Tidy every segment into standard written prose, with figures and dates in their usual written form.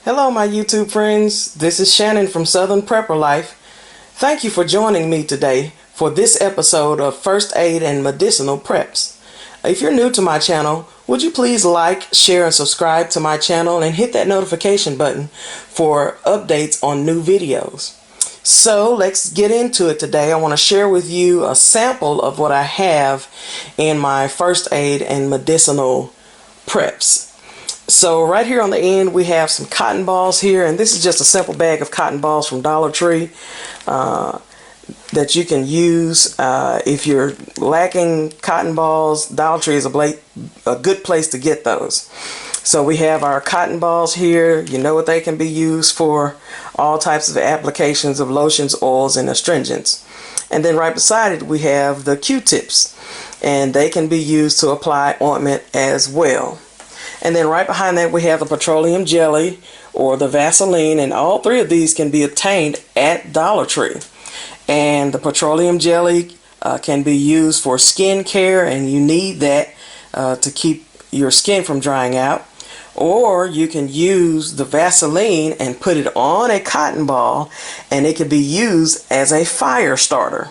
Hello my YouTube friends, this is Shannon from Southern Prepper Life. Thank you for joining me today for this episode of First Aid and Medicinal Preps. If you're new to my channel, would you please like, share, and subscribe to my channel and hit that notification button for updates on new videos. So let's get into it today. I want to share with you a sample of what I have in my first aid and medicinal preps. So right here on the end we have some cotton balls here, and this is just a simple bag of cotton balls from Dollar Tree that you can use if you're lacking cotton balls. Dollar Tree is a good place to get those. So we have our cotton balls here. You know what they can be used for: all types of applications of lotions, oils, and astringents. And then right beside it we have the Q-tips, and they can be used to apply ointment as well. And then right behind that we have the petroleum jelly or the Vaseline, and all three of these can be obtained at Dollar Tree. And the petroleum jelly can be used for skin care, and you need that to keep your skin from drying out. Or you can use the Vaseline and put it on a cotton ball, and it can be used as a fire starter.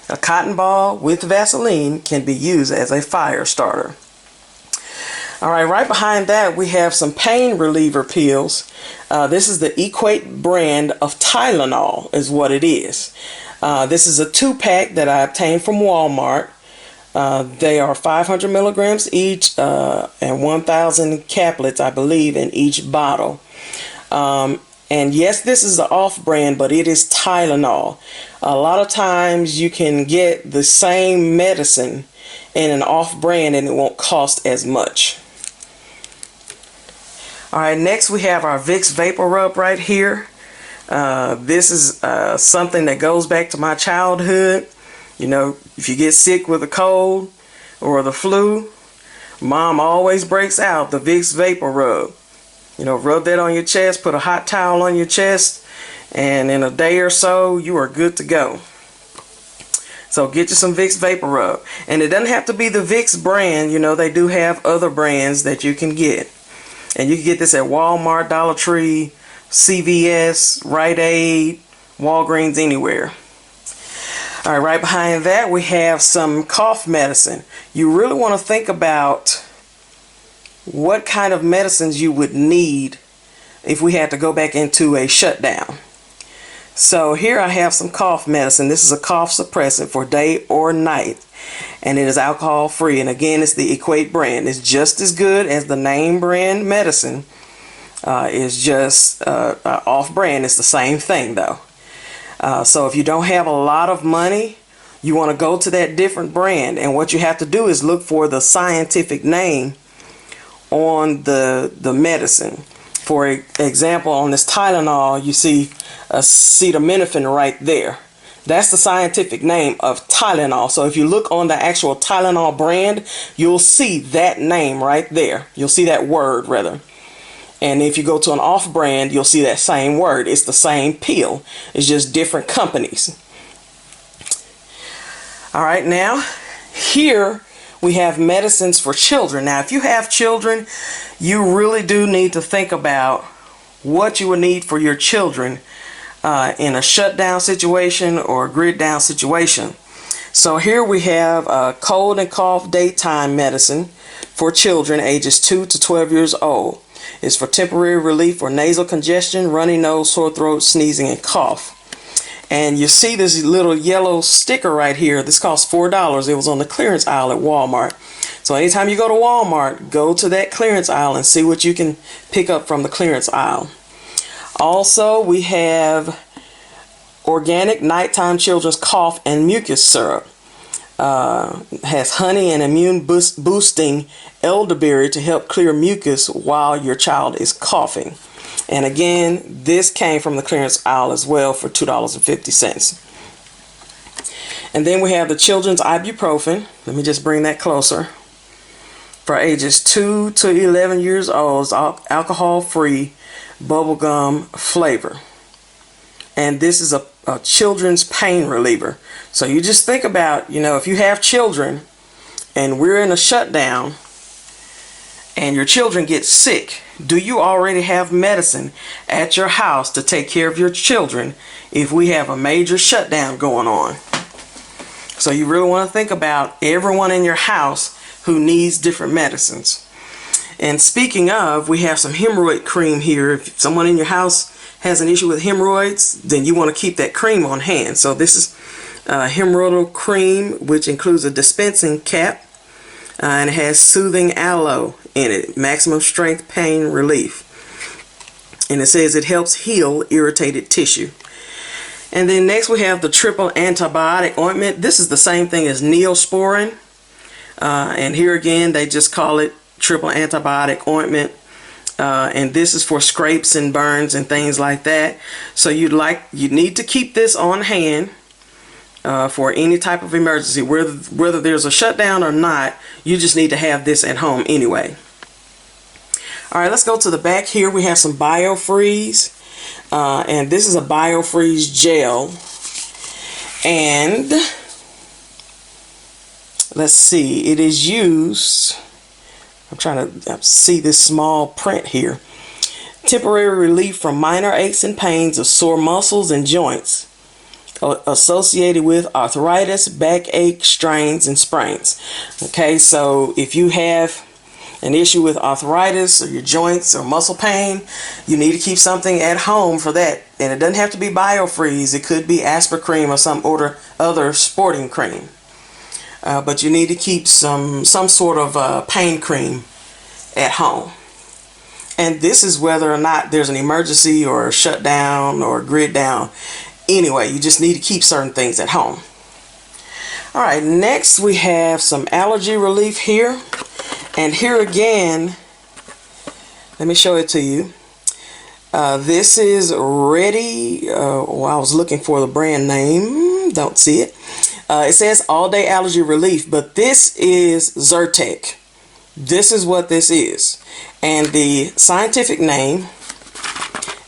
A cotton ball with Vaseline can be used as a fire starter. Alright, right behind that we have some pain reliever pills. This is the Equate brand of Tylenol is what it is. This is a 2-pack that I obtained from Walmart. They are 500 milligrams each and 1,000 caplets, I believe, in each bottle. And yes, this is the off-brand, but it is Tylenol. A lot of times you can get the same medicine in an off-brand and it won't cost as much. Alright, next we have our Vicks Vaporub right here. This is something that goes back to my childhood. You know, if you get sick with a cold or the flu, Mom always breaks out the Vicks Vaporub. You know, rub that on your chest, put a hot towel on your chest, and in a day or so you are good to go. So get you some Vicks Vaporub. And it doesn't have to be the Vicks brand. You know, they do have other brands that you can get. And you can get this at Walmart, Dollar Tree, CVS, Rite Aid, Walgreens, anywhere. Alright, right behind that we have some cough medicine. You really want to think about what kind of medicines you would need if we had to go back into a shutdown. So here I have some cough medicine. This is a cough suppressant for day or night, and it is alcohol free. And again, it's the Equate brand. It's just as good as the name brand medicine. It's just off brand. It's the same thing though. So if you don't have a lot of money, you want to go to that different brand, and what you have to do is look for the scientific name on the medicine. For example, on this Tylenol, you see acetaminophen right there. That's the scientific name of Tylenol. So if you look on the actual Tylenol brand, you'll see that name right there. You'll see that word rather. And if you go to an off brand, you'll see that same word. It's the same pill. It's just different companies. Alright, now here we have medicines for children. Now if you have children, you really do need to think about what you would need for your children in a shutdown situation or a grid down situation. So here we have cold and cough daytime medicine for children ages 2 to 12 years old. It's for temporary relief for nasal congestion, runny nose, sore throat, sneezing, and cough. And you see this little yellow sticker right here. This costs $4. It was on the clearance aisle at Walmart. So anytime you go to Walmart, go to that clearance aisle and see what you can pick up from the clearance aisle. Also, we have organic nighttime children's cough and mucus syrup. Has honey and immune boosting elderberry to help clear mucus while your child is coughing. And again, this came from the clearance aisle as well for $2.50. And then we have the children's ibuprofen. Let me just bring that closer. For ages 2 to 11 years old, it's alcohol-free bubblegum flavor. And this is a children's pain reliever. So you just think about, you know, if you have children and we're in a shutdown and your children get sick, Do you already have medicine at your house to take care of your children if we have a major shutdown going on? So you really want to think about everyone in your house who needs different medicines. And speaking of, we have some hemorrhoid cream here. If someone in your house has an issue with hemorrhoids, then you want to keep that cream on hand. So this is hemorrhoidal cream, which includes a dispensing cap, and it has soothing aloe in it, maximum strength pain relief. And it says it helps heal irritated tissue. And then next we have the triple antibiotic ointment. This is the same thing as Neosporin. And here again, they just call it triple antibiotic ointment. And this is for scrapes and burns and things like that. So you need to keep this on hand for any type of emergency, whether there's a shutdown or not. You just need to have this at home anyway. All right, let's go to the back here. We have some BioFreeze, and this is a BioFreeze gel. And let's see, it is used. I'm trying to see this small print here. Temporary relief from minor aches and pains of sore muscles and joints associated with arthritis, backache, strains, and sprains. Okay, so if you have an issue with arthritis or your joints or muscle pain, you need to keep something at home for that. And it doesn't have to be BioFreeze. It could be Aspirin or some other sporting cream. But you need to keep some sort of pain cream at home. And this is whether or not there's an emergency or a shutdown or a grid down. Anyway, you just need to keep certain things at home. All right, next we have some Allergy Relief here. And here again, let me show it to you. This is Ready. I was looking for the brand name. Don't see it. It says All Day Allergy Relief, but this is Zyrtec. This is what this is. And the scientific name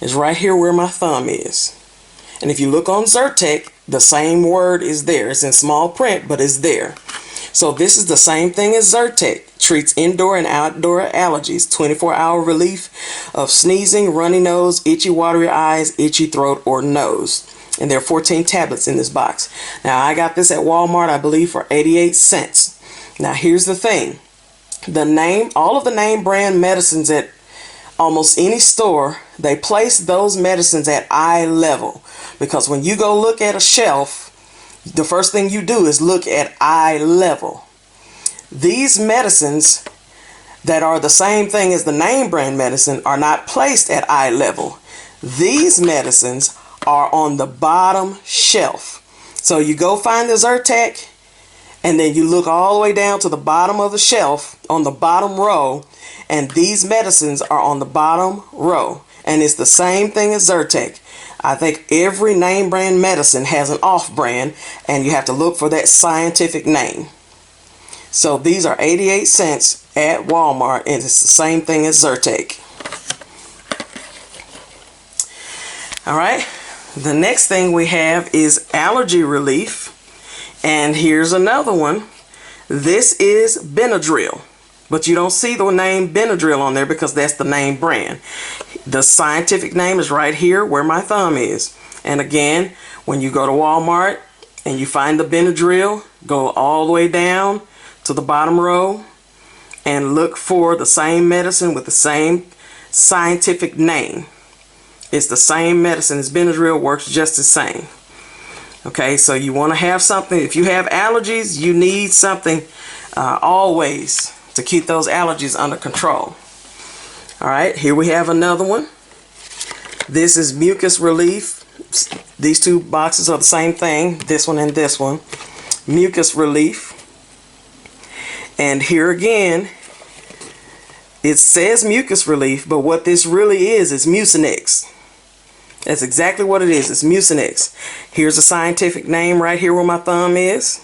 is right here where my thumb is. And if you look on Zyrtec, the same word is there. It's in small print, but it's there. So this is the same thing as Zyrtec. Treats indoor and outdoor allergies. 24-hour relief of sneezing, runny nose, itchy watery eyes, itchy throat, or nose. And there are 14 tablets in this box. Now, I got this at Walmart, I believe, for 88 cents. Now, here's the thing. All of the name brand medicines at almost any store, they place those medicines at eye level. Because when you go look at a shelf, the first thing you do is look at eye level. These medicines that are the same thing as the name brand medicine are not placed at eye level. These medicines are on the bottom shelf. So you go find the Zyrtec, and then you look all the way down to the bottom of the shelf on the bottom row, and these medicines are on the bottom row. And it's the same thing as Zyrtec. I think every name brand medicine has an off brand, and you have to look for that scientific name. So these are 88 cents at Walmart, and it's the same thing as Zyrtec. All right, the next thing we have is Allergy Relief, and here's another one. This is Benadryl, but you don't see the name Benadryl on there because that's the name brand. The scientific name is right here where my thumb is. And again, when you go to Walmart and you find the Benadryl, go all the way down to the bottom row and look for the same medicine with the same scientific name. It's the same medicine as Benadryl, works just the same. Okay, so you want to have something. If you have allergies, you need something always to keep those allergies under control. All right, here we have another one. This is Mucus Relief. These two boxes are the same thing, this one and this one. Mucus Relief. And here again, it says Mucus Relief, but what this really is Mucinex. That's exactly what it is. It's Mucinex. Here's the scientific name right here where my thumb is.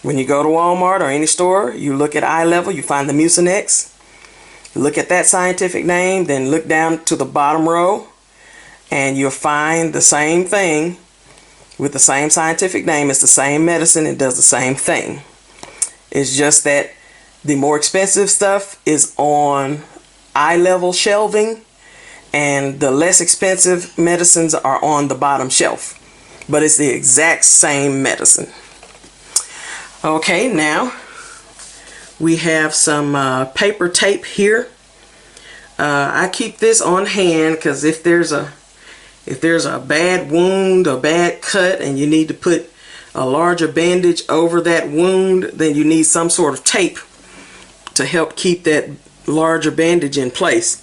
When you go to Walmart or any store, you look at eye level, you find the Mucinex. Look at that scientific name, then look down to the bottom row, and you'll find the same thing with the same scientific name. It's the same medicine. It does the same thing. It's just that the more expensive stuff is on eye level shelving, and the less expensive medicines are on the bottom shelf. But it's the exact same medicine. Okay, now we have some paper tape here. I keep this on hand because if there's a bad wound, a bad cut, and you need to put a larger bandage over that wound, then you need some sort of tape to help keep that larger bandage in place.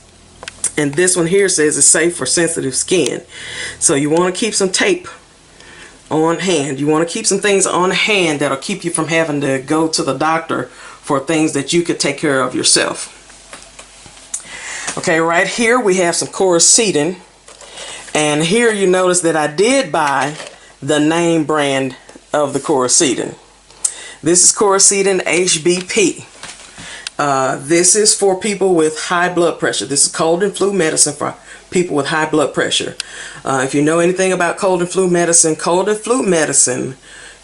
And this one here says it's safe for sensitive skin. So you want to keep some tape on hand. You want to keep some things on hand that'll keep you from having to go to the doctor for things that you could take care of yourself. Okay, right here we have some Coricidin. And here you notice that I did buy the name brand of the Coricidin. This is Coricidin HBP. This is for people with high blood pressure. This is cold and flu medicine for people with high blood pressure. If you know anything about cold and flu medicine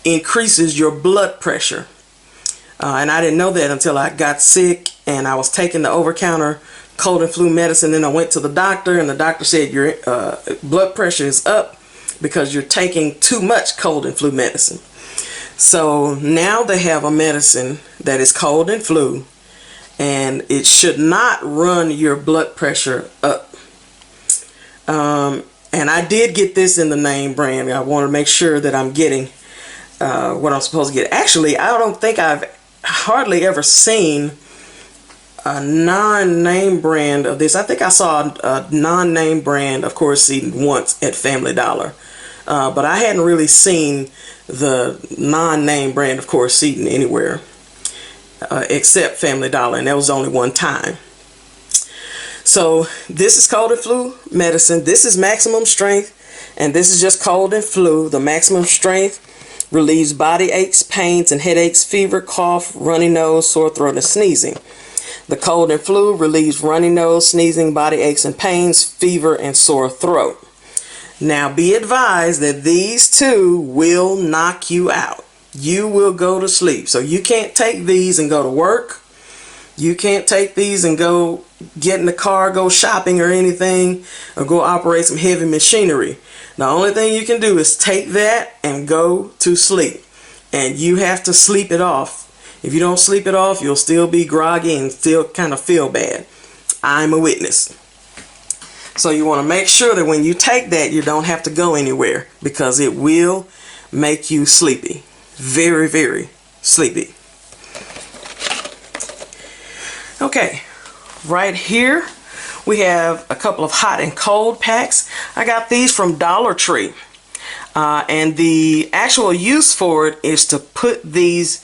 increases your blood pressure. And I didn't know that until I got sick and I was taking the over-counter cold and flu medicine. Then I went to the doctor and the doctor said your blood pressure is up because you're taking too much cold and flu medicine. So now they have a medicine that is cold and flu, and it should not run your blood pressure up. And I did get this in the name brand. I want to make sure that I'm getting what I'm supposed to get. Actually, I don't think I've hardly ever seen a non-name brand of this. I think I saw a non-name brand of Coricidin once at Family Dollar. But I hadn't really seen the non-name brand of Coricidin anywhere except Family Dollar, and that was only one time. So this is cold and flu medicine. This is maximum strength, and this is just cold and flu. The maximum strength relieves body aches, pains, and headaches, fever, cough, runny nose, sore throat, and sneezing. The cold and flu relieves runny nose, sneezing, body aches and pains, fever, and sore throat. Now be advised that these two will knock you out. You will go to sleep. So you can't take these and go to work. You can't take these and go get in the car, go shopping or anything, or go operate some heavy machinery. The only thing you can do is take that and go to sleep. And you have to sleep it off. If you don't sleep it off, you'll still be groggy and still kind of feel bad. I'm a witness. So you want to make sure that when you take that, you don't have to go anywhere, because it will make you sleepy. Very, very sleepy. Okay, right here we have a couple of hot and cold packs. I got these from Dollar Tree. And the actual use for it is to put these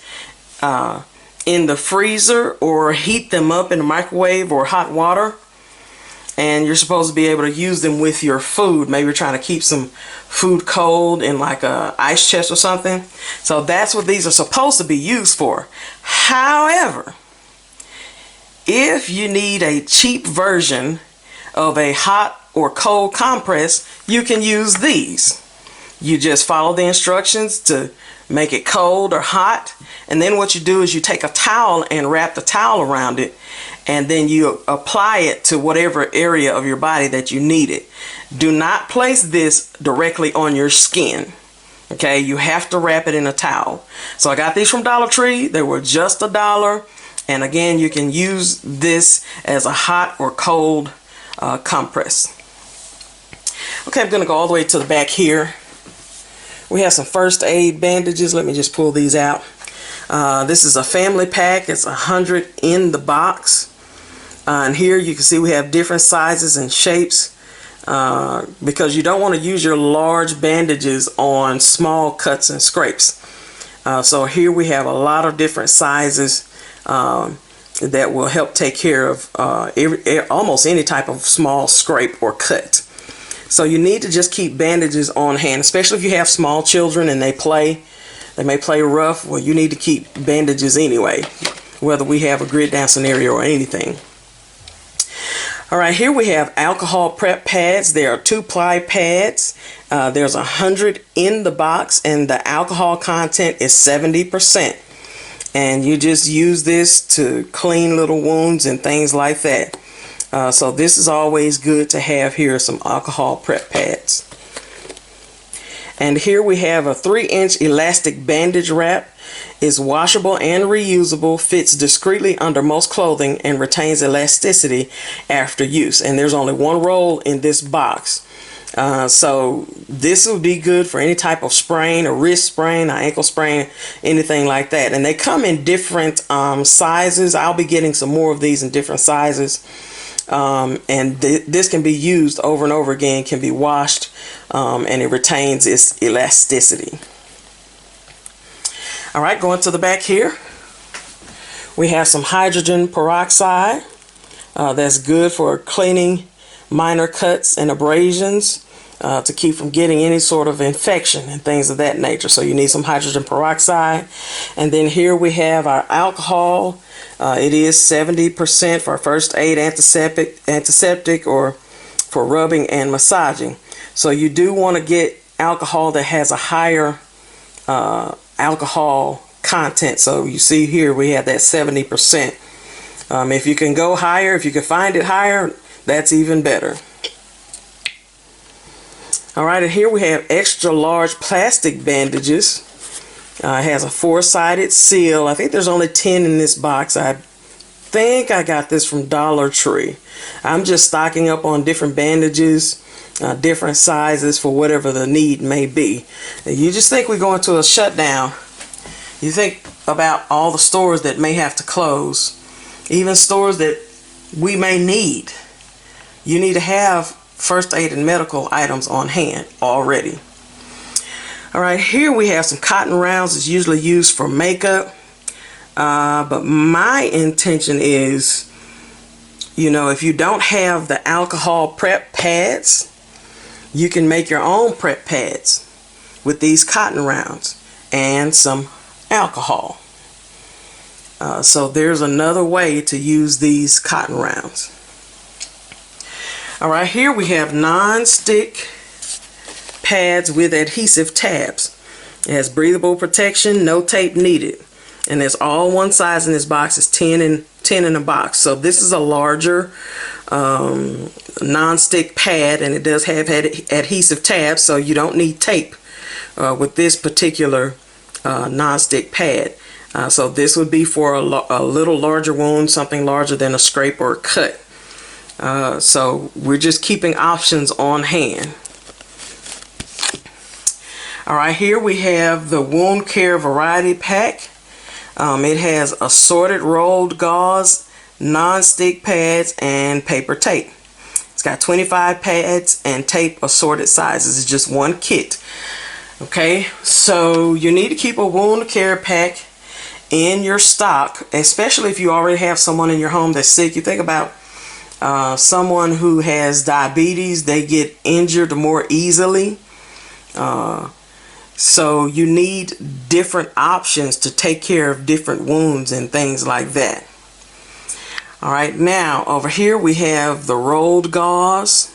in the freezer or heat them up in the microwave or hot water. And you're supposed to be able to use them with your food. Maybe you're trying to keep some food cold in like a ice chest or something. So that's what these are supposed to be used for. However, if you need a cheap version of a hot or cold compress, you can use these. You just follow the instructions to make it cold or hot, and then what you do is you take a towel and wrap the towel around it, and then you apply it to whatever area of your body that you need it. Do not place this directly on your skin. Okay, you have to wrap it in a towel. So I got these from Dollar Tree. They were just $1. And again, you can use this as a hot or cold compress. Okay, I'm going to go all the way to the back here. We have some first aid bandages. Let me just pull these out. This is a family pack. It's 100 in the box. And here you can see we have different sizes and shapes because you don't want to use your large bandages on small cuts and scrapes. So here we have a lot of different sizes that will help take care of almost any type of small scrape or cut. So you need to just keep bandages on hand, especially if you have small children and they may play rough. Well, you need to keep bandages anyway, whether we have a grid down scenario or anything. All right, here we have alcohol prep pads. There are 2-ply pads. There's 100 in the box, and the alcohol content is 70%. And you just use this to clean little wounds and things like that. So this is always good to have here, some alcohol prep pads. And here we have a 3-inch elastic bandage wrap. It's washable and reusable, fits discreetly under most clothing, and retains elasticity after use. And there's only one roll in this box. So this would be good for any type of sprain, a wrist sprain, an ankle sprain, anything like that. And they come in different sizes. I'll be getting some more of these in different sizes. And this can be used over and over again, can be washed, and it retains its elasticity. All right, going to the back here, we have some hydrogen peroxide. That's good for cleaning minor cuts and abrasions, to keep from getting any sort of infection and things of that nature. So you need some hydrogen peroxide. And then here we have our alcohol. It is 70% for first aid, antiseptic, or for rubbing and massaging. So you do want to get alcohol that has a higher alcohol content. So you see here we have that 70%. If you can go higher, if you can find it higher, that's even better. All right, and here we have extra large plastic bandages. It has a 4-sided seal. I think there's only 10 in this box. I think I got this from Dollar Tree. I'm just stocking up on different bandages, different sizes for whatever the need may be. You just think we're going to a shutdown. You think about all the stores that may have to close, even stores that we may need. You need to have first aid and medical items on hand already. All right, here we have some cotton rounds. It's usually used for makeup, but my intention is, if you don't have the alcohol prep pads, you can make your own prep pads with these cotton rounds and some alcohol. So there's another way to use these cotton rounds. All right, here we have non-stick pads with adhesive tabs. It has breathable protection, no tape needed. And there's all one size in this box. It's 10 in a box. So this is a larger non-stick pad, and it does have adhesive tabs, so you don't need tape with this particular non-stick pad. So this would be for a little larger wound, something larger than a scrape or a cut. So we're just keeping options on hand. All right, here we have the wound care variety pack. It has assorted rolled gauze, non-stick pads, and paper tape. It's got 25 pads and tape, assorted sizes. It's just one kit. Okay, so you need to keep a wound care pack in your stock, especially if you already have someone in your home that's sick. You think about someone who has diabetes, they get injured more easily. So you need different options to take care of different wounds and things like that. All right, now over here we have the rolled gauze.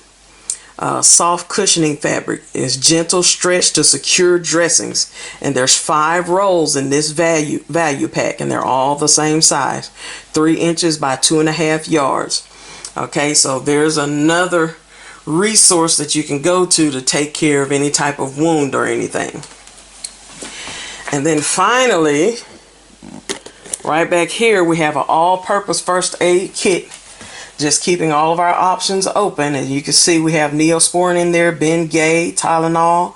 Soft cushioning fabric is gentle stretch to secure dressings, and there's 5 rolls in this value pack, and they're all the same size, 3 inches by 2.5 yards. Okay, so there's another resource that you can go to take care of any type of wound or anything. And then finally, right back here, we have an all-purpose first aid kit, just keeping all of our options open. And you can see we have Neosporin in there, Bengay, Tylenol,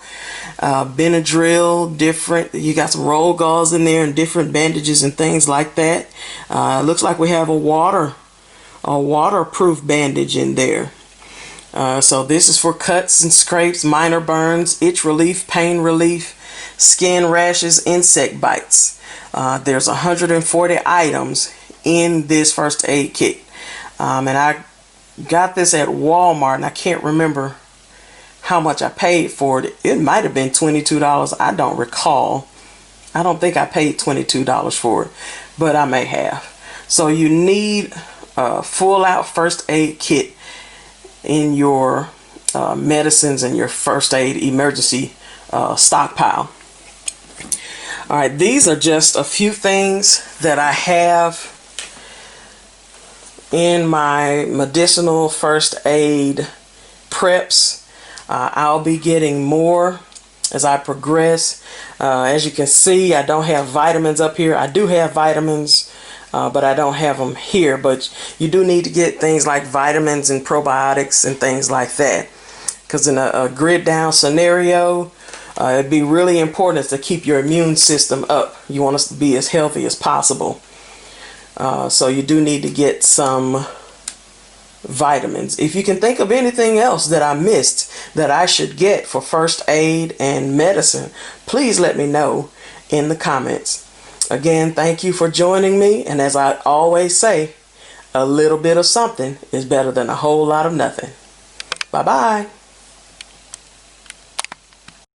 Benadryl, you got some roll gauze in there and different bandages and things like that. It looks like we have a waterproof bandage in there. So this is for cuts and scrapes, minor burns, itch relief, pain relief, skin rashes, insect bites. There's 140 items in this first aid kit. And I got this at Walmart, and I can't remember how much I paid for it. It might have been $22. I don't recall. I don't think I paid $22 for it, but I may have. So you need a full out first aid kit in your medicines and your first aid emergency stockpile. All right, these are just a few things that I have in my medicinal first aid preps. I'll be getting more as I progress. As you can see, I don't have vitamins up here. I do have vitamins, but I don't have them here. But you do need to get things like vitamins and probiotics and things like that. Because in a grid down scenario, it'd be really important to keep your immune system up. You want us to be as healthy as possible. So you do need to get some vitamins. If you can think of anything else that I missed that I should get for first aid and medicine, please let me know in the comments. Again, thank you for joining me. And as I always say, a little bit of something is better than a whole lot of nothing. Bye-bye.